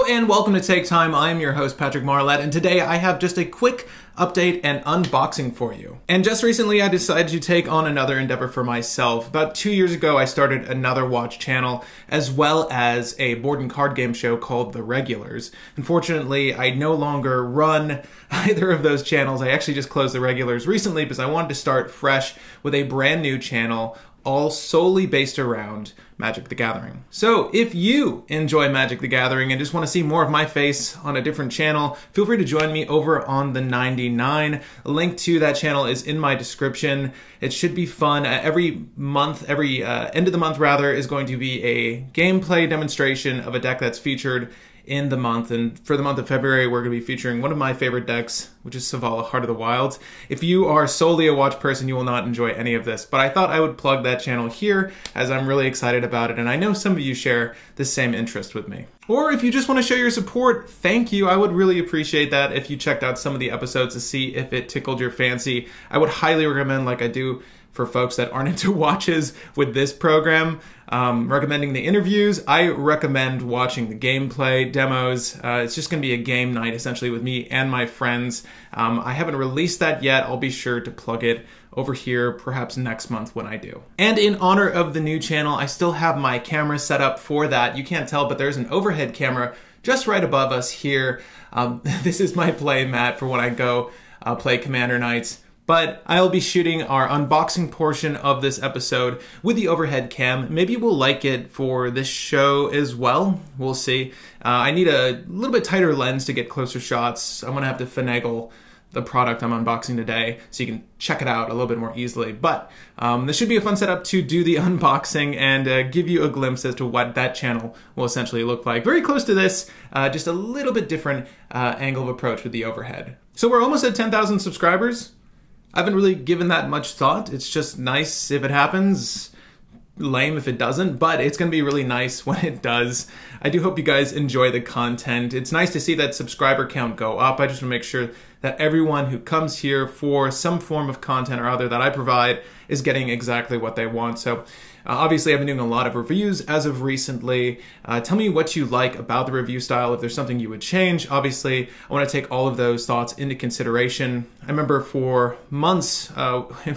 and welcome to Take Time. I'm your host, Patrick Marlett, and today I have just a quick update and unboxing for you. And just recently I decided to take on another endeavor for myself. About 2 years ago I started another watch channel as well as a board and card game show called The Regulars. Unfortunately, I no longer run either of those channels. I actually just closed The Regulars recently because I wanted to start fresh with a brand new channel all solely based around Magic the Gathering. So if you enjoy Magic the Gathering and just want to see more of my face on a different channel, feel free to join me over on the 99. A link to that channel is in my description. It should be fun. Every month, every end of the month rather, is going to be a gameplay demonstration of a deck that's featured in the month. And for the month of February, we're going to be featuring one of my favorite decks, which is Savala, Heart of the Wilds. If you are solely a watch person, you will not enjoy any of this, but I thought I would plug that channel here as I'm really excited about it, and I know some of you share the same interest with me. Or if you just want to show your support, thank you. I would really appreciate that if you checked out some of the episodes to see if it tickled your fancy. I would highly recommend, like I do for folks that aren't into watches with this program, recommending the interviews. I recommend watching the gameplay demos. It's just going to be a game night essentially with me and my friends. I haven't released that yet. I'll be sure to plug it over here perhaps next month when I do. And in honor of the new channel, I still have my camera set up for that. You can't tell, but there's an overhead camera just right above us here. This is my play mat for when I go play Commander Nights. But I'll be shooting our unboxing portion of this episode with the overhead cam. Maybe we'll like it for this show as well. We'll see. I need a little bit tighter lens to get closer shots. I'm gonna have to finagle the product I'm unboxing today so you can check it out a little bit more easily. But this should be a fun setup to do the unboxing and give you a glimpse as to what that channel will essentially look like. Very close to this, just a little bit different angle of approach with the overhead. So we're almost at 10,000 subscribers. I haven't really given that much thought. It's just nice if it happens, lame if it doesn't, but it's gonna be really nice when it does. I do hope you guys enjoy the content. It's nice to see that subscriber count go up. I just wanna make sure that everyone who comes here for some form of content or other that I provide is getting exactly what they want. So obviously I've been doing a lot of reviews as of recently. Tell me what you like about the review style, if there's something you would change. Obviously, I want to take all of those thoughts into consideration. I remember for months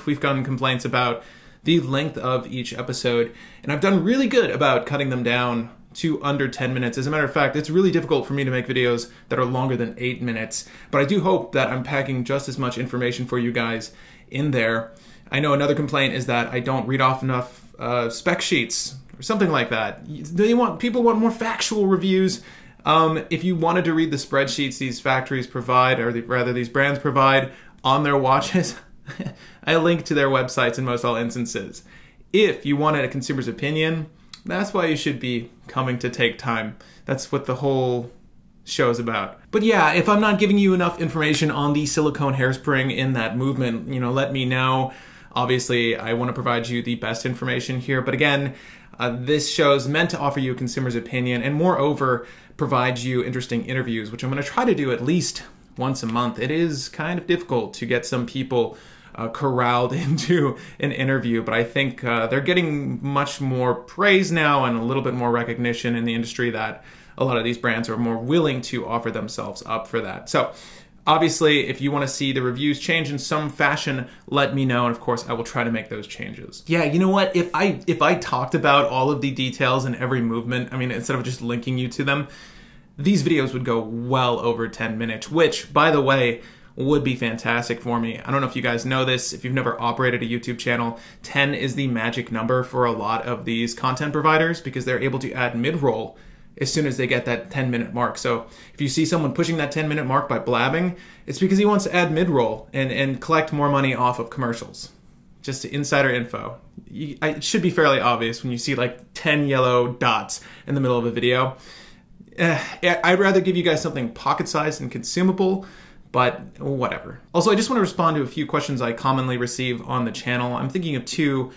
we've gotten complaints about the length of each episode, and I've done really good about cutting them down to under 10 minutes. As a matter of fact, it's really difficult for me to make videos that are longer than 8 minutes, but I do hope that I'm packing just as much information for you guys in there. I know another complaint is that I don't read off enough spec sheets or something like that. People want more factual reviews. If you wanted to read the spreadsheets these factories provide, or rather these brands provide on their watches, I link to their websites in most all instances. If you wanted a consumer's opinion, that's why you should be coming to Take Time. That's what the whole show is about. But yeah, if I'm not giving you enough information on the silicone hairspring in that movement, let me know. Obviously, I want to provide you the best information here, but again, this show is meant to offer you a consumer's opinion and moreover, provide you interesting interviews, which I'm going to try to do at least once a month. It is kind of difficult to get some people corralled into an interview, but I think they're getting much more praise now and a little bit more recognition in the industry that a lot of these brands are more willing to offer themselves up for that. So obviously, if you want to see the reviews change in some fashion, let me know, and of course, I will try to make those changes. Yeah, you know what? If I talked about all of the details in every movement, I mean, instead of just linking you to them, these videos would go well over 10 minutes, which, by the way, would be fantastic for me. I don't know if you guys know this. If you've never operated a YouTube channel, 10 is the magic number for a lot of these content providers because they're able to add mid-roll as soon as they get that 10-minute mark. So if you see someone pushing that 10-minute mark by blabbing, it's because he wants to add mid-roll and collect more money off of commercials. Just insider info. It should be fairly obvious when you see like 10 yellow dots in the middle of a video. I'd rather give you guys something pocket-sized and consumable, but whatever. Also, I just want to respond to a few questions I commonly receive on the channel. I'm thinking of two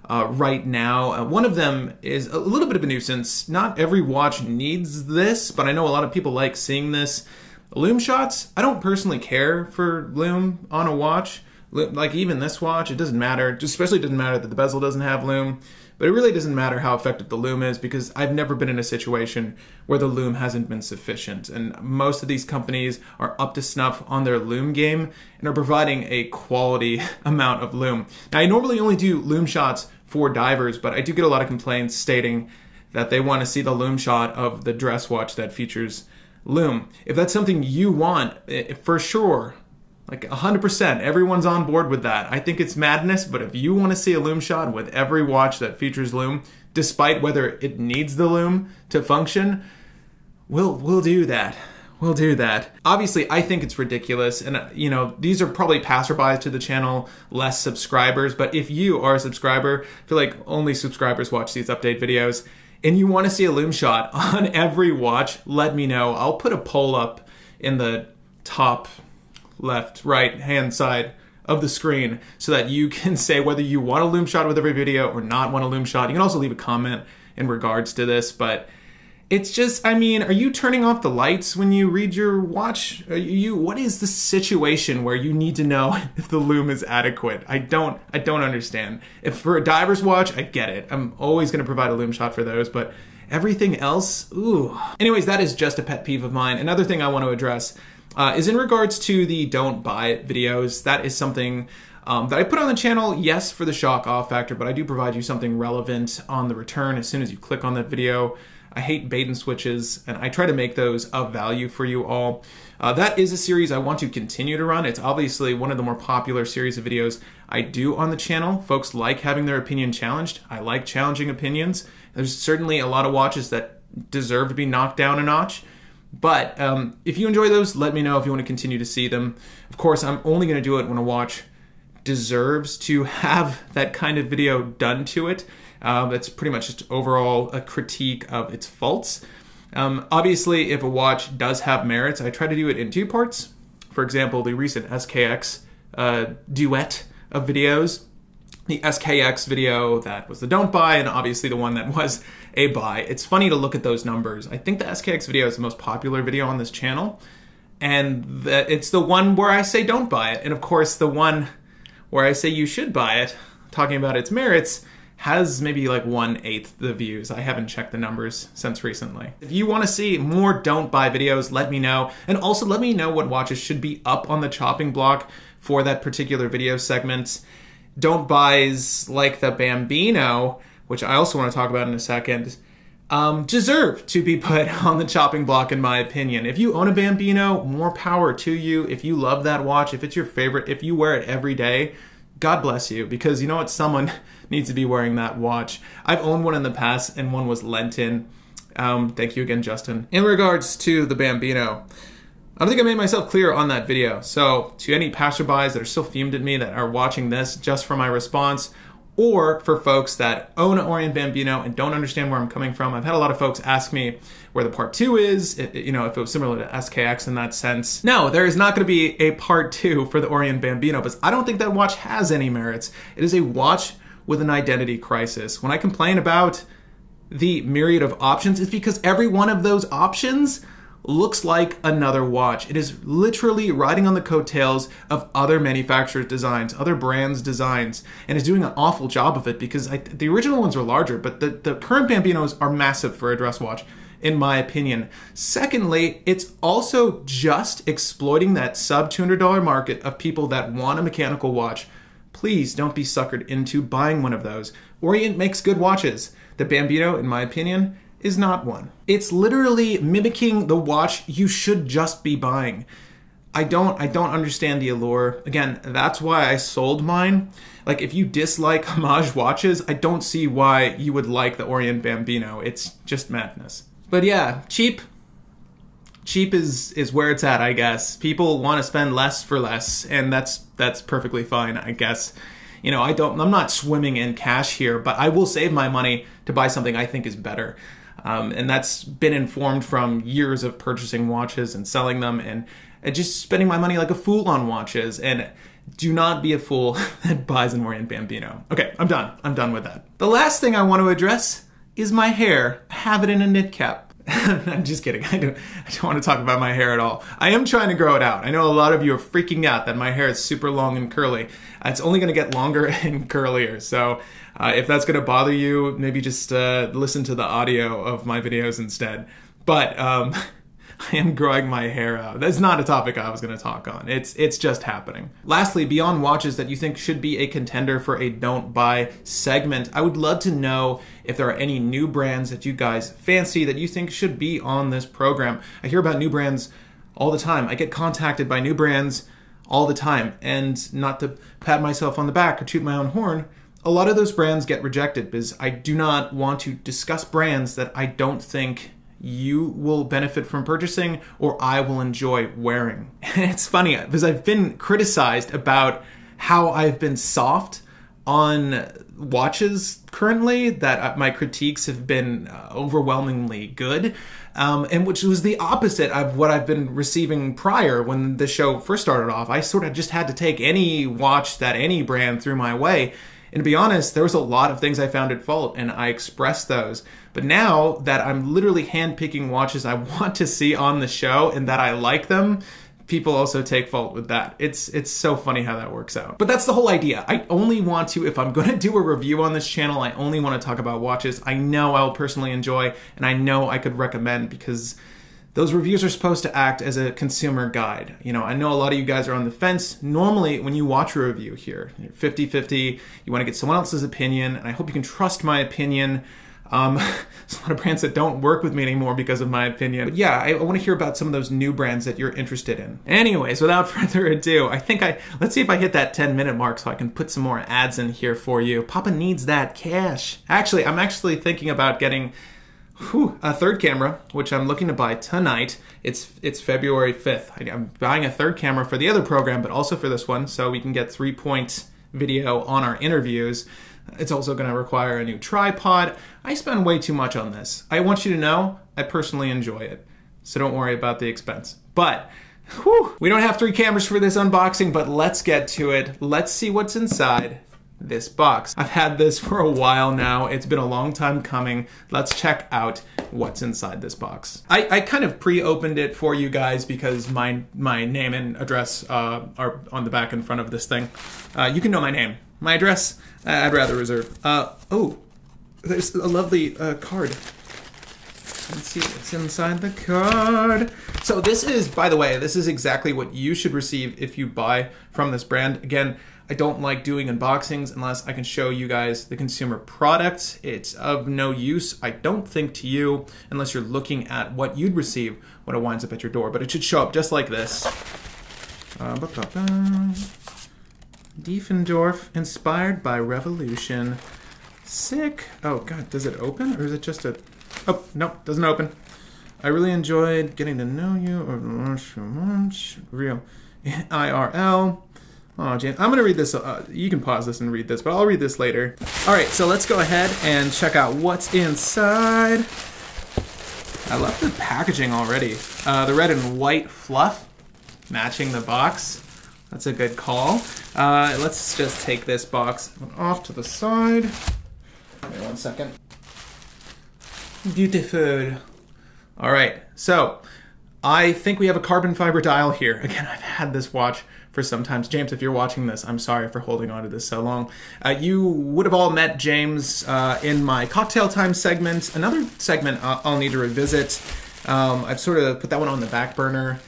right now. One of them is a little bit of a nuisance. Not every watch needs this, but I know a lot of people like seeing this. Lume shots, I don't personally care for lume on a watch. Like even this watch, it doesn't matter. Especially it doesn't matter that the bezel doesn't have lume. But it really doesn't matter how effective the loom is because I've never been in a situation where the loom hasn't been sufficient. And most of these companies are up to snuff on their loom game and are providing a quality amount of loom. Now, I normally only do loom shots for divers, but I do get a lot of complaints stating that they want to see the loom shot of the dress watch that features loom. If that's something you want, for sure, like 100%, everyone's on board with that. I think it's madness, but if you want to see a loom shot with every watch that features loom, despite whether it needs the loom to function, we'll do that. We'll do that. Obviously, I think it's ridiculous, and you know, these are probably passerbys to the channel, less subscribers, but if you are a subscriber, I feel like only subscribers watch these update videos, and you want to see a loom shot on every watch, let me know. I'll put a poll up in the top left, right hand side of the screen so that you can say whether you want a loom shot with every video or not want a loom shot. You can also leave a comment in regards to this, but it's just, I mean, are you turning off the lights when you read your watch? What is the situation where you need to know if the loom is adequate? I don't understand. If for a diver's watch, I get it. I'm always going to provide a loom shot for those, but everything else, ooh. Anyways, that is just a pet peeve of mine. Another thing I want to address is in regards to the don't buy videos. That is something that I put on the channel, yes, for the shock off factor, but I do provide you something relevant on the return as soon as you click on that video. I hate bait and switches, and I try to make those of value for you all. That is a series I want to continue to run. It's obviously one of the more popular series of videos I do on the channel. Folks like having their opinion challenged. I like challenging opinions. There's certainly a lot of watches that deserve to be knocked down a notch. But if you enjoy those, let me know if you want to continue to see them. Of course, I'm only going to do it when a watch deserves to have that kind of video done to it. That's pretty much just overall a critique of its faults. Obviously, if a watch does have merits, I try to do it in two parts. For example, the recent SKX duet of videos. The SKX video that was the don't buy, and obviously the one that was a buy. It's funny to look at those numbers. I think the SKX video is the most popular video on this channel, and it's the one where I say don't buy it. And of course, the one where I say you should buy it, talking about its merits, has maybe like 1/8 the views. I haven't checked the numbers since recently. If you want to see more don't buy videos, let me know. And also let me know what watches should be up on the chopping block for that particular video segment. Don't buys like the Bambino, which I also want to talk about in a second, deserve to be put on the chopping block in my opinion. If you own a Bambino, more power to you. If you love that watch, if it's your favorite, if you wear it every day, God bless you, because you know what, someone needs to be wearing that watch. I've owned one in the past and one was lent in. Thank you again, Justin. In regards to the Bambino, I don't think I made myself clear on that video. So to any passerbys that are still fumed at me that are watching this just for my response, or for folks that own an Orient Bambino and don't understand where I'm coming from, I've had a lot of folks ask me where the part 2 is, you know, if it was similar to SKX in that sense. No, there is not going to be a part 2 for the Orient Bambino, because I don't think that watch has any merits. It is a watch with an identity crisis. When I complain about the myriad of options, it's because every one of those options looks like another watch. It is literally riding on the coattails of other manufacturers' designs, other brands' designs, and is doing an awful job of it, because the original ones were larger, but the current Bambinos are massive for a dress watch, in my opinion. Secondly, it's also just exploiting that sub $200 market of people that want a mechanical watch. Please don't be suckered into buying one of those. Orient makes good watches. The Bambino, in my opinion, is not one. It's literally mimicking the watch you should just be buying. I don't understand the allure. Again, that's why I sold mine. Like, if you dislike homage watches, I don't see why you would like the Orient Bambino. It's just madness. But yeah, cheap is where it's at, I guess. People want to spend less for less, and that's perfectly fine, I guess. You know, I'm not swimming in cash here, but I will save my money to buy something I think is better. And that's been informed from years of purchasing watches and selling them and just spending my money like a fool on watches. And do not be a fool that buys an Orient Bambino. Okay, I'm done. I'm done with that. The last thing I want to address is my hair. I have it in a knit cap. I'm just kidding. I don't want to talk about my hair at all. I am trying to grow it out. I know a lot of you are freaking out that my hair is super long and curly. It's only going to get longer and curlier. So if that's going to bother you, maybe just listen to the audio of my videos instead. But I am growing my hair out. That's not a topic I was going to talk on. It's just happening. Lastly, beyond watches that you think should be a contender for a don't buy segment, I would love to know if there are any new brands that you guys fancy that you think should be on this program. I hear about new brands all the time. I get contacted by new brands all the time. And not to pat myself on the back or toot my own horn, a lot of those brands get rejected because I do not want to discuss brands that I don't think you will benefit from purchasing or I will enjoy wearing. And it's funny because I've been criticized about how I've been soft on watches currently, that my critiques have been overwhelmingly good, and which was the opposite of what I've been receiving prior when the show first started off. I sort of just had to take any watch that any brand threw my way. And to be honest, there was a lot of things I found at fault, and I expressed those. But now that I'm literally handpicking watches I want to see on the show and that I like them, people also take fault with that. It's so funny how that works out. But that's the whole idea. I only want to, if I'm going to do a review on this channel, I only want to talk about watches I know I'll personally enjoy and I know I could recommend, because those reviews are supposed to act as a consumer guide. You know, I know a lot of you guys are on the fence. Normally, when you watch a review here, 50-50, you want to get someone else's opinion, and I hope you can trust my opinion. There's a lot of brands that don't work with me anymore because of my opinion. But yeah, I want to hear about some of those new brands that you're interested in. Anyways, without further ado, let's see if I hit that 10-minute mark so I can put some more ads in here for you. Papa needs that cash. Actually, I'm actually thinking about getting a third camera, which I'm looking to buy tonight. It's February 5th. I'm buying a third camera for the other program, but also for this one, so we can get 3-point video on our interviews. It's also going to require a new tripod. I spend way too much on this. I want you to know I personally enjoy it, so don't worry about the expense. But we don't have 3 cameras for this unboxing, but let's get to it. Let's see what's inside this box. I've had this for a while now. It's been a long time coming. Let's check out what's inside this box. I kind of pre-opened it for you guys because my name and address are on the back in front of this thing. You can know my name. My address, I'd rather reserve. Oh, there's a lovely card. Let's see what's inside the card. So this is, by the way, this is exactly what you should receive if you buy from this brand. Again, I don't like doing unboxings unless I can show you guys the consumer product. It's of no use, I don't think, to you unless you're looking at what you'd receive when it winds up at your door. But it should show up just like this. Diefendorf, inspired by revolution. Sick. Oh God, does it open or is it just a... Oh, no, doesn't open. I really enjoyed getting to know you. Real IRL. Oh, Jan, I'm gonna read this. You can pause this and read this, but I'll read this later. All right, so let's go ahead and check out what's inside. I love the packaging already. The red and white fluff matching the box. That's a good call. Let's just take this box off to the side. Wait 1 second. Beautiful. All right, so I think we have a carbon fiber dial here. Again, I've had this watch for some time. James, if you're watching this, I'm sorry for holding on to this so long. You would have all met James in my cocktail time segment. Another segment I'll need to revisit. I've sort of put that one on the back burner.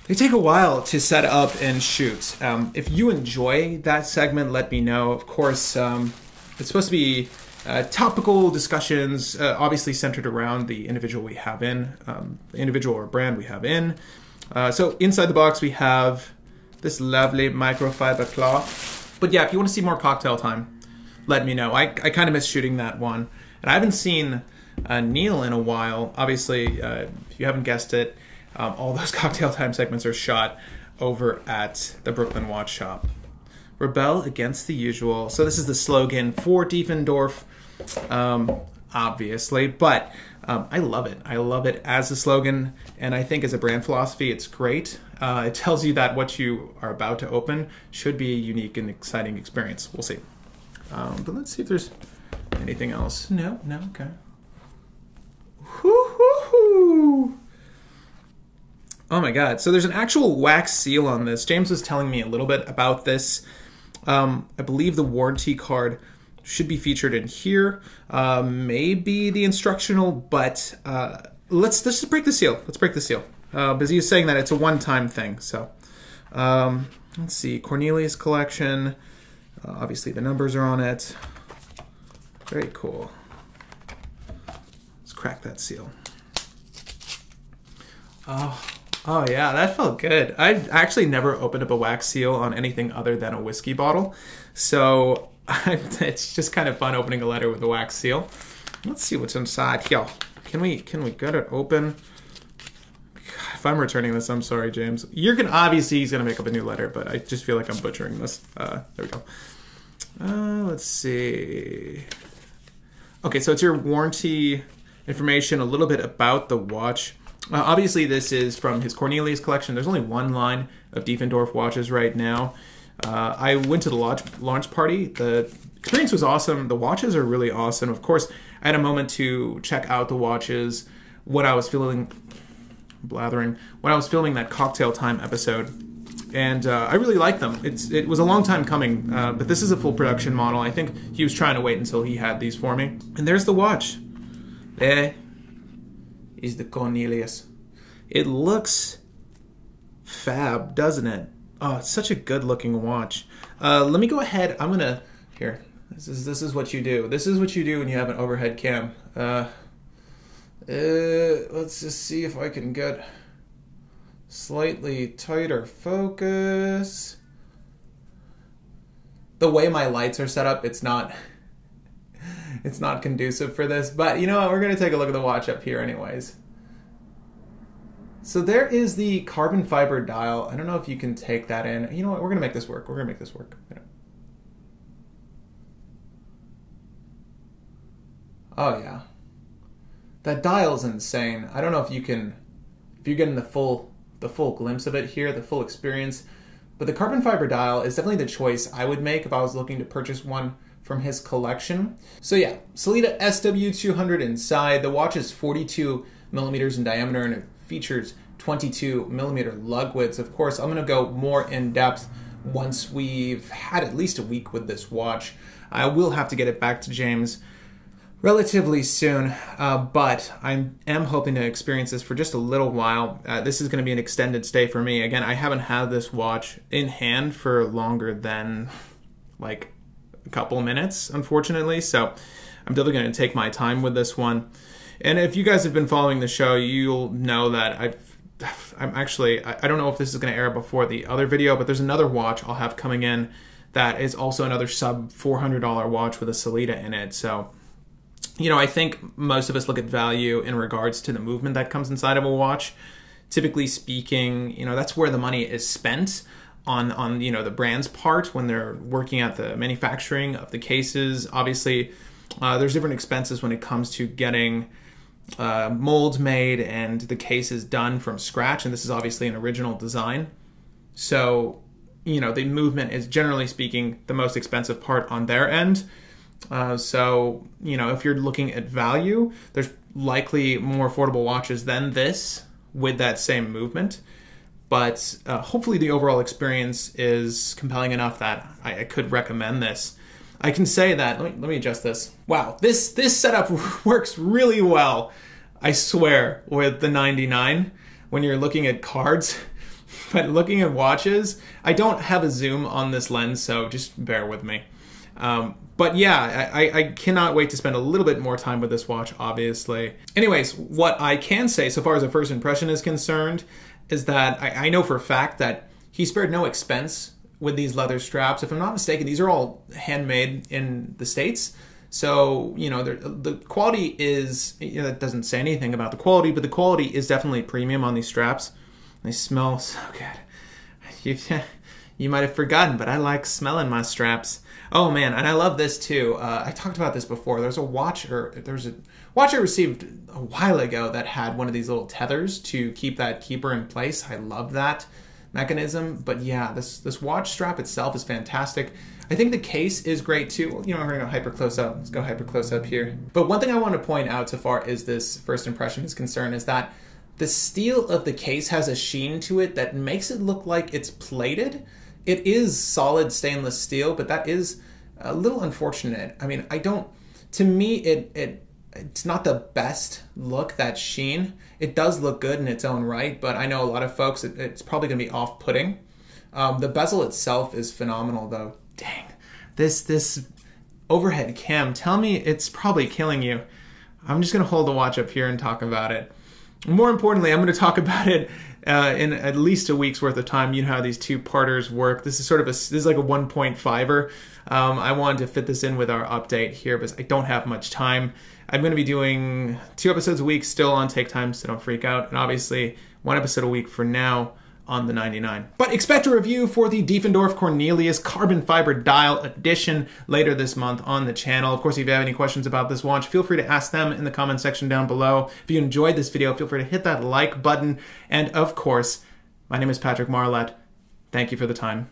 They take a while to set up and shoot. If you enjoy that segment, let me know. Of course, it's supposed to be topical discussions, obviously centered around the individual we have in, the individual or brand we have in. So inside the box we have this lovely microfiber cloth. But yeah, if you want to see more cocktail time, let me know. I kind of miss shooting that one. And I haven't seen Neil in a while. Obviously, if you haven't guessed it, all those cocktail time segments are shot over at the Brooklyn Watch Shop. Rebel against the usual. So this is the slogan for Diefendorf, obviously, but I love it. I love it as a slogan, and I think as a brand philosophy, it's great. It tells you that what you are about to open should be a unique and exciting experience. We'll see. But let's see if there's anything else. No, okay. Woo! Oh my god. So there's an actual wax seal on this. James was telling me a little bit about this. I believe the warranty card should be featured in here. Maybe the instructional, but let's just break the seal. Let's break the seal. Because he was saying that it's a one-time thing. So let's see. Cornelius collection. Obviously the numbers are on it. Very cool. Let's crack that seal. Oh yeah, that felt good. I've actually never opened up a wax seal on anything other than a whiskey bottle. So it's just kind of fun opening a letter with a wax seal. Let's see what's inside here. Can we get it open? God, if I'm returning this, I'm sorry, James. Obviously he's gonna make up a new letter, but I just feel like I'm butchering this. There we go. Let's see. Okay, so it's your warranty information, a little bit about the watch. Obviously, this is from his Cornelius collection. There's only one line of Diefendorf watches right now. I went to the launch party. The experience was awesome. The watches are really awesome. Of course, I had a moment to check out the watches when I was filming that Cocktail Time episode. And I really like them. It was a long time coming, but this is a full production model. I think he was trying to wait until he had these for me. And there's the watch. There is the Cornelius. It looks fab, doesn't it? Oh, it's such a good looking watch. Let me go ahead. I'm gonna, here, this is what you do. This is what you do when you have an overhead cam. Let's just see if I can get slightly tighter focus. The way my lights are set up, it's not conducive for this, but you know what, we're gonna take a look at the watch up here anyways. So there is the carbon fiber dial. I don't know if you can take that in. You know what, we're gonna make this work. We're gonna make this work. Oh yeah. That dial's insane. I don't know if you're getting the full glimpse of it here, the full experience, but the carbon fiber dial is definitely the choice I would make if I was looking to purchase one from his collection. So yeah, Sellita SW200 inside. The watch is 42 millimeters in diameter and it features 22 millimeter lug widths. Of course, I'm gonna go more in depth once we've had at least a week with this watch. I will have to get it back to James relatively soon, but I am hoping to experience this for just a little while. This is gonna be an extended stay for me. Again, I haven't had this watch in hand for longer than like a couple minutes, unfortunately, so I'm definitely going to take my time with this one. And if you guys have been following the show, you'll know that I don't know if this is going to air before the other video, but there's another watch I'll have coming in that is also another sub $400 watch with a Sellita in it. So, you know, I think most of us look at value in regards to the movement that comes inside of a watch. Typically speaking, you know, that's where the money is spent on you know, the brand's part when they're working at the manufacturing of the cases. Obviously, there's different expenses when it comes to getting molds made and the cases done from scratch, and this is obviously an original design. So, you know, the movement is generally speaking the most expensive part on their end. So, you know, if you're looking at value, there's likely more affordable watches than this with that same movement. But hopefully the overall experience is compelling enough that I could recommend this. I can say that, let me adjust this. Wow, this setup works really well, I swear, with the 99 when you're looking at cards. But looking at watches, I don't have a zoom on this lens, so just bear with me. But yeah, I cannot wait to spend a little bit more time with this watch, obviously. Anyways, what I can say so far as a first impression is concerned is that I know for a fact that he spared no expense with these leather straps. If I'm not mistaken, these are all handmade in the States. So, you know, the quality is, you know, that doesn't say anything about the quality, but the quality is definitely premium on these straps. They smell so good. You might have forgotten, but I like smelling my straps. Oh man, and I love this too. I talked about this before. There's a watch I received a while ago that had one of these little tethers to keep that keeper in place. I love that. mechanism. But yeah, this watch strap itself is fantastic. I think the case is great too. You know, we're gonna go hyper close up. Let's go hyper close up here. But one thing I want to point out so far as this first impression is concerned is that the steel of the case has a sheen to it that makes it look like it's plated. It is solid stainless steel, but that is a little unfortunate. I mean, to me, it's not the best look, that sheen. It does look good in its own right, but I know a lot of folks, it's probably gonna be off-putting. The bezel itself is phenomenal though. Dang, this overhead cam, tell me it's probably killing you. I'm just gonna hold the watch up here and talk about it. More importantly, I'm gonna talk about it in at least a week's worth of time. You know how these two-parters work. This is sort of this is like a 1.5er. I wanted to fit this in with our update here because I don't have much time. I'm going to be doing 2 episodes a week still on Take Time, so don't freak out. And obviously 1 episode a week for now on the 99. But expect a review for the Diefendorf Cornelius carbon fiber dial edition later this month on the channel. Of course, if you have any questions about this watch, feel free to ask them in the comment section down below. If you enjoyed this video, feel free to hit that like button. And of course, my name is Patrick Marlett. Thank you for the time.